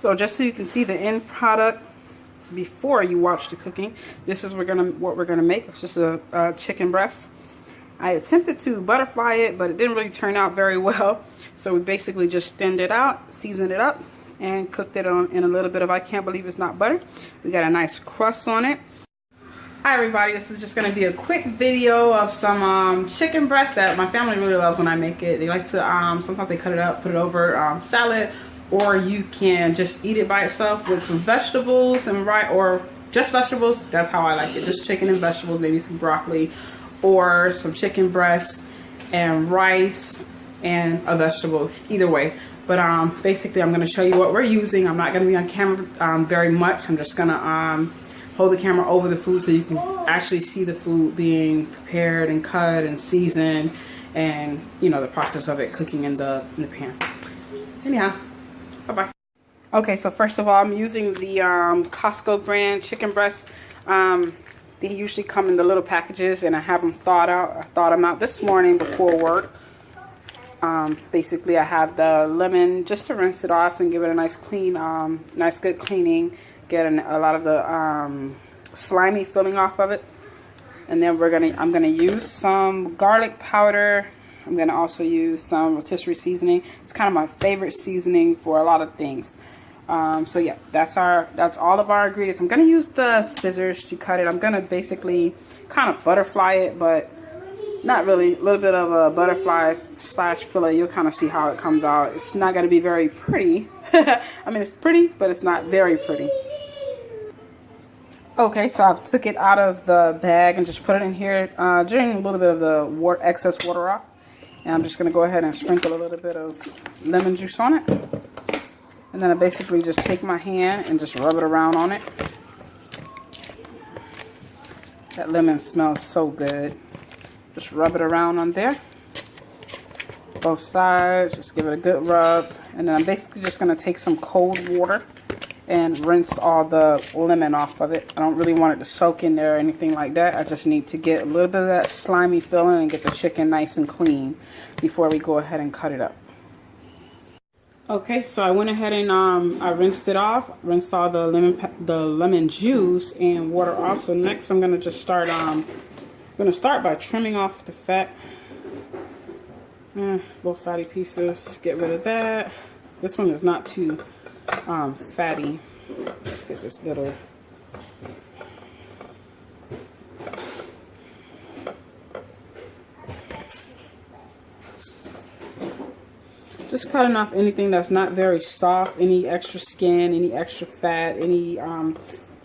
So just so you can see the end product before you watch the cooking, this is what we're gonna make. It's just a chicken breast. I attempted to butterfly it, but it didn't really turn out very well. So we basically just thinned it out, seasoned it up, and cooked it in a little bit of, I can't believe it's not butter. We got a nice crust on it. Hi everybody, this is just going to be a quick video of some chicken breast that my family really loves when I make it. They like to, sometimes they cut it up, put it over salad, or you can just eat it by itself with some vegetables and rice, or just vegetables. That's how I like it, just chicken and vegetables, maybe some broccoli, or some chicken breast and rice and a vegetable, either way. But basically I'm going to show you what we're using. I'm not going to be on camera very much. I'm just going to hold the camera over the food so you can actually see the food being prepared and cut and seasoned, and you know, the process of it cooking in the pan. Anyhow, bye-bye. Okay, so first of all, I'm using the Costco brand chicken breasts. They usually come in the little packages, and I have them thawed out. I thawed them out this morning before work. Basically I have the lemon just to rinse it off and give it a nice clean, nice good cleaning. Get a lot of the slimy filling off of it, and then I'm gonna use some garlic powder. I'm gonna also use some rotisserie seasoning. It's kind of my favorite seasoning for a lot of things. So yeah, that's all of our ingredients. I'm gonna use the scissors to cut it. I'm gonna basically kind of butterfly it, but not really. A little bit of a butterfly slash fillet. You'll kind of see how it comes out. It's not gonna be very pretty. I mean, it's pretty, but it's not very pretty. Okay, so I've took it out of the bag and just put it in here, drain a little bit of the excess water off. And I'm just going to go ahead and sprinkle a little bit of lemon juice on it. And then I basically just take my hand and just rub it around on it. That lemon smells so good. Just rub it around on there. Both sides, just give it a good rub. And then I'm basically just going to take some cold water and rinse all the lemon off of it. I don't really want it to soak in there or anything like that. I just need to get a little bit of that slimy filling and get the chicken nice and clean before we go ahead and cut it up. Okay, so I went ahead and I rinsed it off, rinsed all the lemon juice and water off. So next I'm gonna just start by trimming off the fat. Both fatty pieces, get rid of that. This one is not too fatty. Just get this little just cutting off anything that's not very soft, any extra skin, any extra fat, any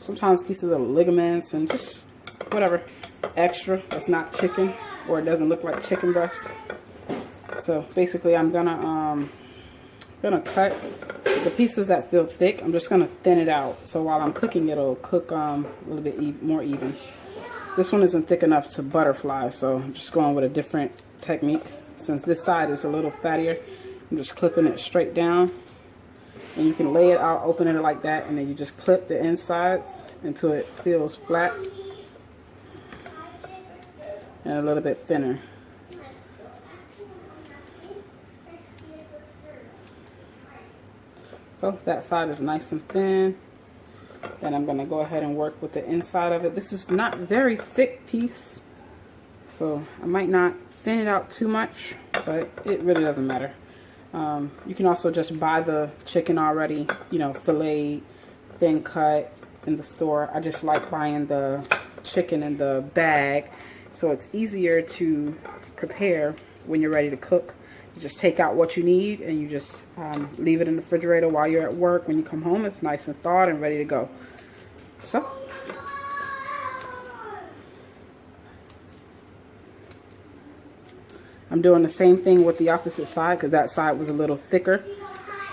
sometimes pieces of ligaments, and just whatever extra that's not chicken or it doesn't look like chicken breast. So basically I'm gonna cut the pieces that feel thick. I'm just gonna thin it out, so while I'm cooking it'll cook a little bit more even. This one isn't thick enough to butterfly, so I'm just going with a different technique. Since this side is a little fattier, I'm just clipping it straight down, and you can lay it out, open it like that, and then you just clip the insides until it feels flat and a little bit thinner. So that side is nice and thin. Then I'm gonna go ahead and work with the inside of it. This is not very thick piece, so I might not thin it out too much, but it really doesn't matter. You can also just buy the chicken already, you know, filleted, thin cut in the store. I just like buying the chicken in the bag, so it's easier to prepare when you're ready to cook. You just take out what you need and you just leave it in the refrigerator while you're at work. When you come home, it's nice and thawed and ready to go. So I'm doing the same thing with the opposite side because that side was a little thicker.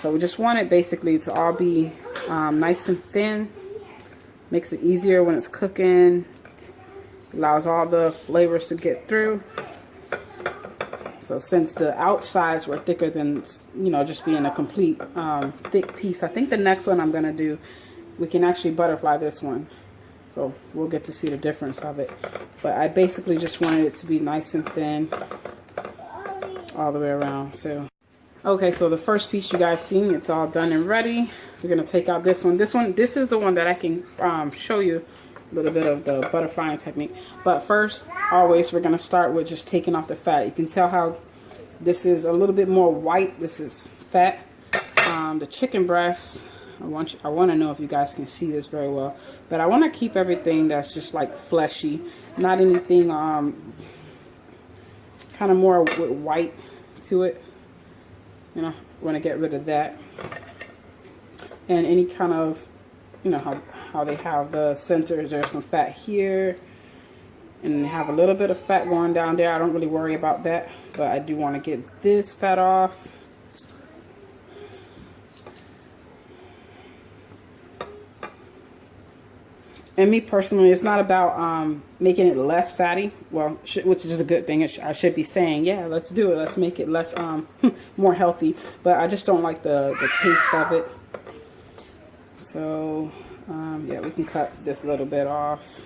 So we just want it basically to all be nice and thin. Makes it easier when it's cooking. Allows all the flavors to get through. So since the outsides were thicker than, you know, just being a complete thick piece, I think the next one I'm going to do, we can actually butterfly this one. So we'll get to see the difference of it. But I basically just wanted it to be nice and thin all the way around. So Okay, so the first piece you guys seen, it's all done and ready. We're gonna take out this one. This is the one that I can show you a little bit of the butterflying technique. But first, always, we're gonna start with just taking off the fat. You can tell how this is a little bit more white. This is fat. The chicken breast, I want to know if you guys can see this very well. But I want to keep everything that's just like fleshy, not anything kind of more with white to it. You know, want to get rid of that. And any kind of, you know, how they have the center, there's some fat here. And they have a little bit of fat going down there. I don't really worry about that. But I do want to get this fat off. And me personally, it's not about making it less fatty. Well, which is a good thing. I should be saying, yeah, let's do it. Let's make it less, more healthy. But I just don't like the taste of it. So, yeah, we can cut this little bit off.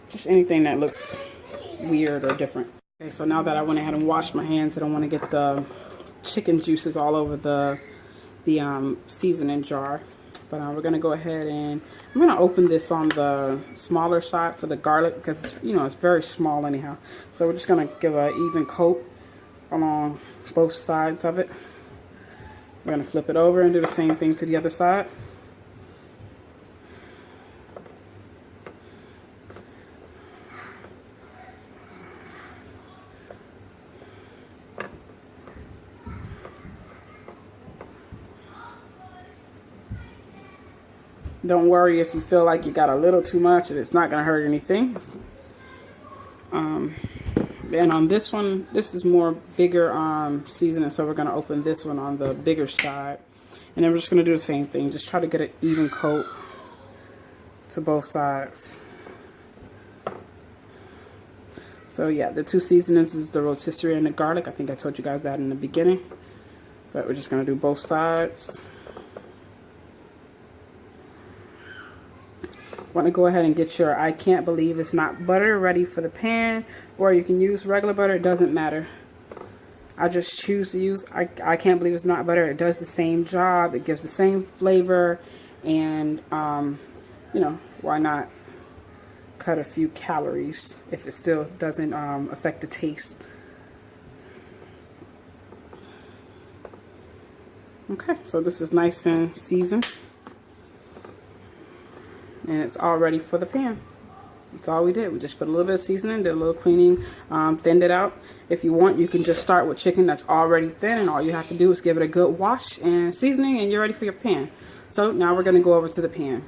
Just anything that looks weird or different. Okay, so now that I went ahead and washed my hands, I don't want to get the chicken juices all over the seasoning jar. But we're going to go ahead and I'm going to open this on the smaller side for the garlic because, it's, you know, it's very small anyhow. So we're just going to give an even coat along both sides of it. We're going to flip it over and do the same thing to the other side. Don't worry if you feel like you got a little too much. It's not going to hurt anything. Then on this one, this is more bigger seasoning. So we're going to open this one on the bigger side. And then we're just going to do the same thing. Just try to get an even coat to both sides. So yeah, the two seasonings is the rotisserie and the garlic. I think I told you guys that in the beginning. But we're just going to do both sides. Want to go ahead and get your I can't believe it's not butter ready for the pan, or you can use regular butter. It doesn't matter. I just choose to use I can't believe it's not butter. It does the same job. It gives the same flavor, and you know, why not cut a few calories if it still doesn't affect the taste. Okay, so this is nice and seasoned. And it's all ready for the pan. That's all we did. We just put a little bit of seasoning, did a little cleaning, thinned it out. If you want, you can just start with chicken that's already thin, and all you have to do is give it a good wash and seasoning, and you're ready for your pan. So now we're going to go over to the pan.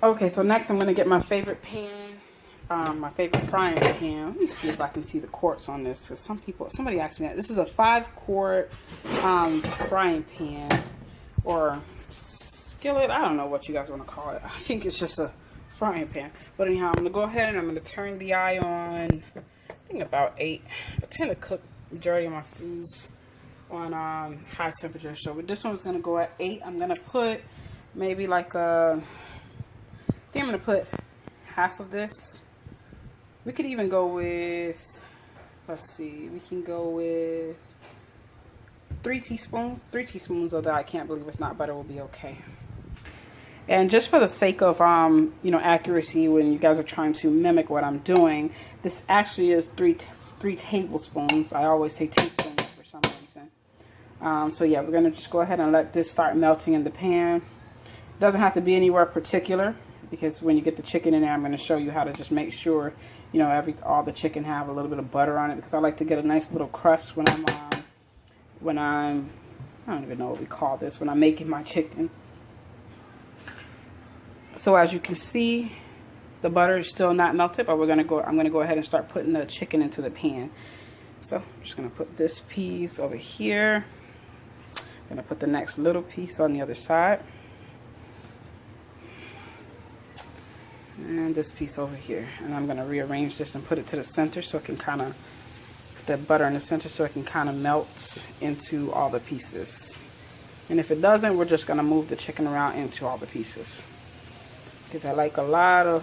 Okay, so next I'm going to get my favorite pan, my favorite frying pan. Let me see if I can see the quarts on this, because somebody asked me that. This is a 5-quart frying pan, or skillet. I don't know what you guys want to call it. I think it's just a frying pan. But anyhow, I'm going to go ahead and I'm going to turn the eye on, I think about 8. I tend to cook majority of my foods on high temperature. So with this one's going to go at 8. I'm going to put maybe like I think I'm going to put half of this. We could even go with, let's see, we can go with 3 teaspoons. 3 teaspoons of that I can't believe it's not butter will be okay. And just for the sake of, you know, accuracy, when you guys are trying to mimic what I'm doing, this actually is 3 tablespoons. I always say teaspoons for some reason. So yeah, we're going to just go ahead and let this start melting in the pan. It doesn't have to be anywhere particular, because when you get the chicken in there, I'm going to show you how to just make sure, you know, all the chicken have a little bit of butter on it, because I like to get a nice little crust when I'm, I don't even know what we call this, when I'm making my chicken. So as you can see, the butter is still not melted, but I'm going to go ahead and start putting the chicken into the pan. So I'm just going to put this piece over here. I'm going to put the next little piece on the other side. And this piece over here. And I'm going to rearrange this and put it to the center so it can kind of, the butter in the center, so it can kind of melt into all the pieces. And if it doesn't, we're just going to move the chicken around into all the pieces. Because I like a lot of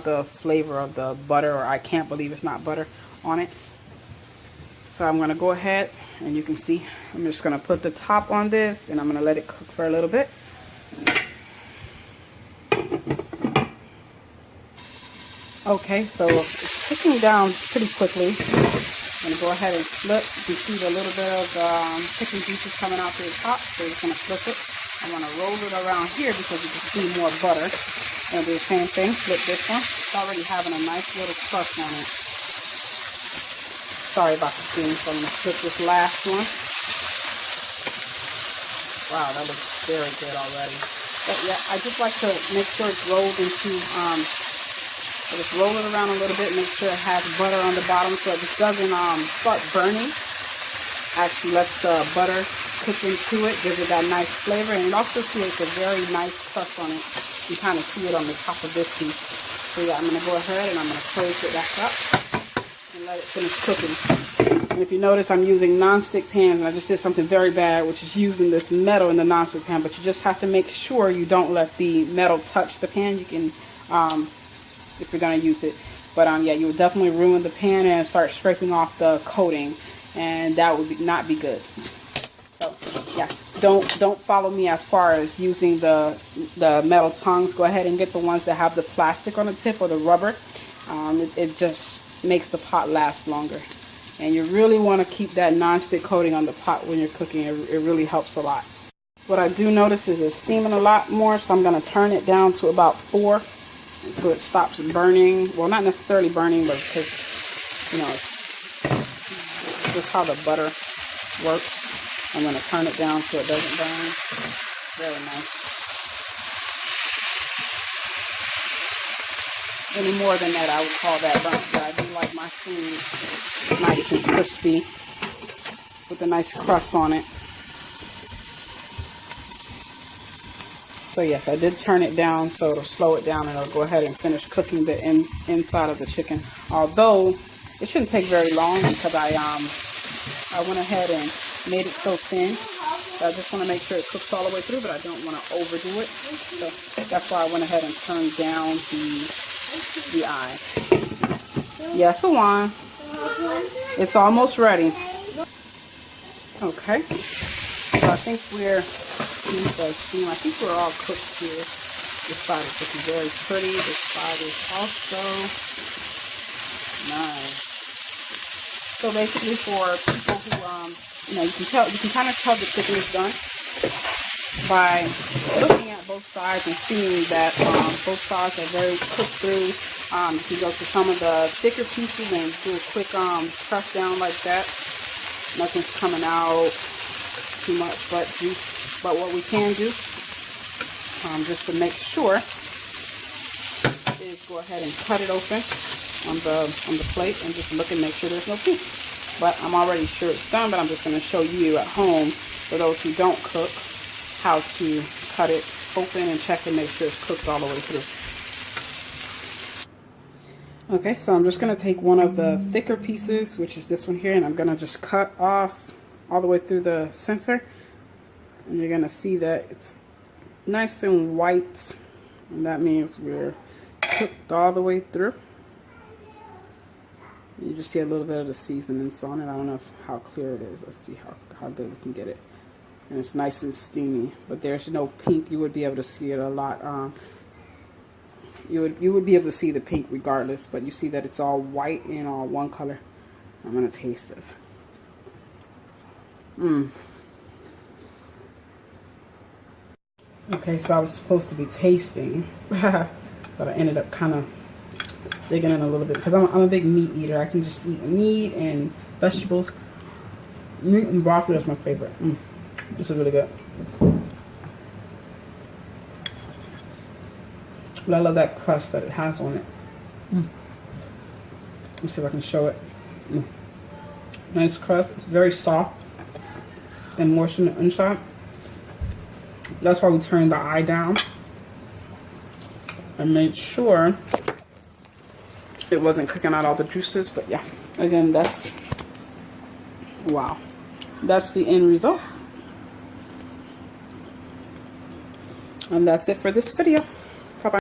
the flavor of the butter, or I can't believe it's not butter, on it. So I'm gonna go ahead, and you can see I'm just gonna put the top on this, and I'm gonna let it cook for a little bit. Okay, so it's cooking down pretty quickly. I'm gonna go ahead and flip. You can see the little bit of chicken juices coming out through the top, so we're just gonna flip it. I'm gonna roll it around here because you can see more butter. And do the same thing, flip this one. It's already having a nice little crust on it. Sorry about the steam, so I'm gonna flip this last one. Wow, that looks very good already. But yeah, I just like to make sure it's rolled into, just roll it around a little bit, make sure it has butter on the bottom so it just doesn't start burning. Actually lets the butter cook into it, gives it that nice flavor, and it also creates a very nice crust on it. You kind of see it on the top of this piece. So yeah, I'm going to go ahead and I'm going to close it back up and let it finish cooking. And if you notice, I'm using non-stick pans, and I just did something very bad, which is using this metal in the non-stick pan, but you just have to make sure you don't let the metal touch the pan. You can, if you're going to use it. But yeah, you would definitely ruin the pan and start scraping off the coating, and that would not be good. So yeah, don't follow me as far as using the metal tongues. Go ahead and get the ones that have the plastic on the tip or the rubber. It just makes the pot last longer. And you really want to keep that non-stick coating on the pot when you're cooking. It really helps a lot. What I do notice is it's steaming a lot more, so I'm going to turn it down to about 4 until it stops burning. Well, not necessarily burning, but because, you know, this is how the butter works. I'm going to turn it down so it doesn't burn. Very nice. Any more than that, I would call that burnt. But I do like my food nice and crispy with a nice crust on it. So yes, I did turn it down so it'll slow it down, and it'll go ahead and finish cooking the inside of the chicken. Although it shouldn't take very long because I went ahead and made it so thin. So I just want to make sure it cooks all the way through, but I don't want to overdo it. So that's why I went ahead and turned down the eye. Yes, Awan. It's almost ready. Okay. So I think we're all cooked here. This side is looking very pretty. This side is also nice. So basically, for people who you know, you can kind of tell the chicken is done by looking at both sides and seeing that both sides are very cooked through. If you go to some of the thicker pieces and do a quick press down like that, nothing's coming out too much but juice. But what we can do, just to make sure, is go ahead and cut it open on the plate and just look and make sure there's no pink. But I'm already sure it's done, but I'm just going to show you at home, for those who don't cook, how to cut it open and check and make sure it's cooked all the way through. Okay, so I'm just going to take one of the thicker pieces, which is this one here, and I'm going to just cut off all the way through the center. And you're going to see that it's nice and white, and that means we're cooked all the way through. You just see a little bit of the seasonings on it. I don't know how clear it is. Let's see how good we can get it. And it's nice and steamy, but there's no pink. You would be able to see it a lot. You would be able to see the pink regardless, but you see that it's all white and all one color. I'm gonna taste it. Okay, so I was supposed to be tasting, but I ended up kind of digging in a little bit because I'm a big meat eater. I can just eat meat and vegetables. Meat and broccoli is my favorite. This is really good. But I love that crust that it has on it. Let me see if I can show it. Nice crust. It's very soft and moist on the inside. That's why we turned the eye down and made sure it wasn't cooking out all the juices. But yeah, again, that's wow. That's the end result. And that's it for this video.